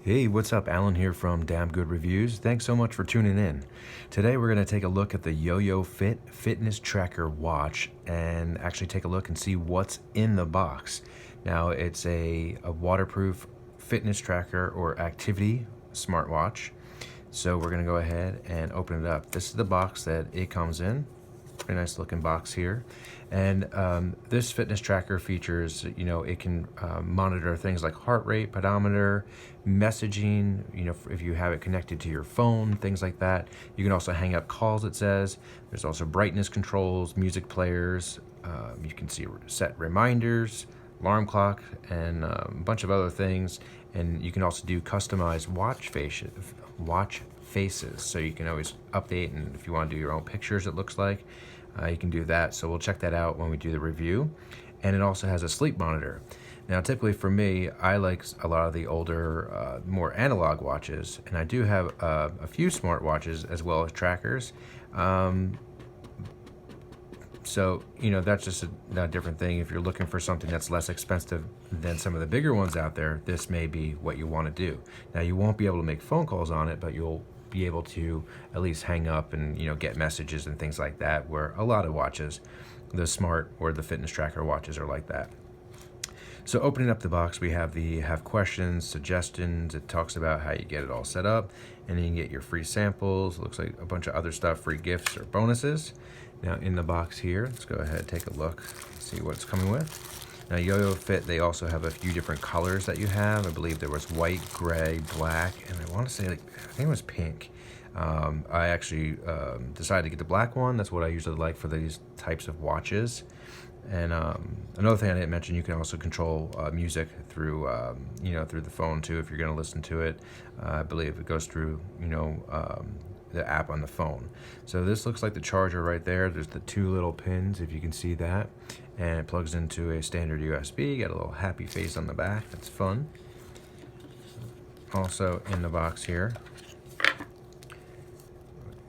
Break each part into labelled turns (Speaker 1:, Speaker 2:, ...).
Speaker 1: Hey, what's up? Alan here from Damn Good Reviews. Thanks so much for tuning in. Today we're going to take a look at the Yo-Yo Fit Fitness Tracker watch and actually take a look and see what's in the box. Now, it's a waterproof fitness tracker or activity smartwatch. So we're going to go ahead and open it up. This is the box that it comes in. Pretty nice looking box here. And this fitness tracker features, it can monitor things like heart rate, pedometer, messaging, if you have it connected to your phone, things like that. You can also hang up calls, it says. There's also brightness controls, music players. You can set reminders, alarm clock, and a bunch of other things. And you can also do customized watch faces, so you can always update, and if you want to do your own pictures, it looks like you can do that. So we'll check that out when we do the review. And it also has a sleep monitor. Now, typically for me, I like a lot of the older, more analog watches, and I do have a few smartwatches as well as trackers. So, that's just a different thing. If you're looking for something that's less expensive than some of the bigger ones out there, this may be what you want to do. Now, you won't be able to make phone calls on it, but you'll be able to at least hang up and, get messages and things like that, where a lot of watches, the smart or the fitness tracker watches, are like that. So opening up the box, we have questions, suggestions. It talks about how you get it all set up, and then you can get your free samples. It looks like a bunch of other stuff, free gifts or bonuses. Now in the box here, let's go ahead and take a look, see what it's coming with. Now Yo-Yo Fit, they also have a few different colors that you have. I believe there was white, gray, black, and I want to say, I think it was pink. I actually decided to get the black one. That's what I usually like for these types of watches. And another thing I didn't mention, you can also control music through, through the phone too, if you're going to listen to it. I believe it goes through, the app on the phone. So this looks like the charger right there. There's the two little pins, if you can see that, and it plugs into a standard USB. Got a little happy face on the back. That's fun. Also in the box here,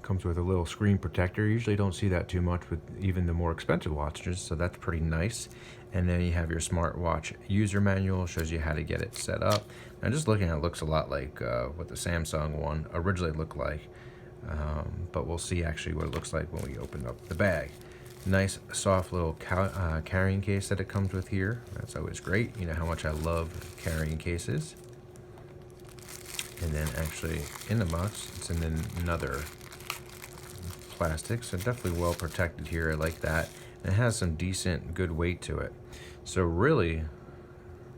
Speaker 1: comes with a little screen protector. Usually don't see that too much with even the more expensive watches, so that's pretty nice. And then you have your smartwatch user manual, shows you how to get it set up. Now just looking at it, looks a lot like what the Samsung one originally looked like, but we'll see actually what it looks like when we open up the bag. Nice soft little carrying case that it comes with here. That's always great. You know how much I love carrying cases. And then actually in the box, it's in another plastic, so definitely well protected here. I like that, and it has some decent good weight to it. So really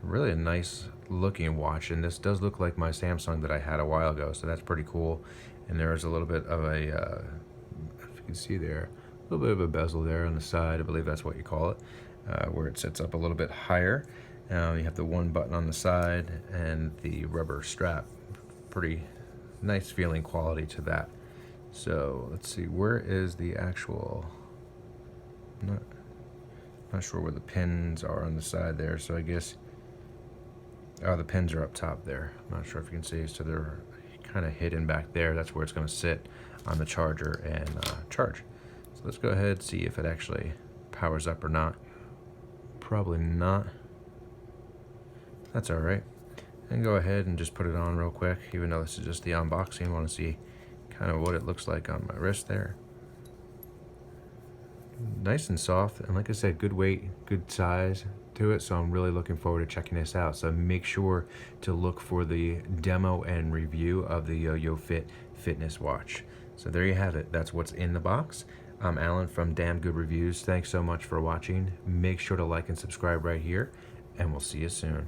Speaker 1: a nice looking watch, and this does look like my Samsung that I had a while ago, so that's pretty cool. And there's a little bit of a if you can see there, a little bit of a bezel there on the side. I believe that's what you call it, where it sits up a little bit higher. You have the one button on the side and the rubber strap. Pretty nice feeling quality to that. So let's see, where is the actual, not sure where the pins are on the side there, so I guess, the pins are up top there. I'm not sure if you can see, so they're kind of hidden back there. That's where it's going to sit on the charger and charge. So let's go ahead and see if it actually powers up or not. Probably not. That's all right. And go ahead and just put it on real quick, even though this is just the unboxing. I want to see kind of what it looks like on my wrist there. Nice and soft, and like I said, good weight, good size to it, so I'm really looking forward to checking this out. So make sure to look for the demo and review of the Yo-Yo Fit fitness watch. So there you have it. That's what's in the box. I'm Alan from Damn Good Reviews. Thanks so much for watching. Make sure to like and subscribe right here, and we'll see you soon.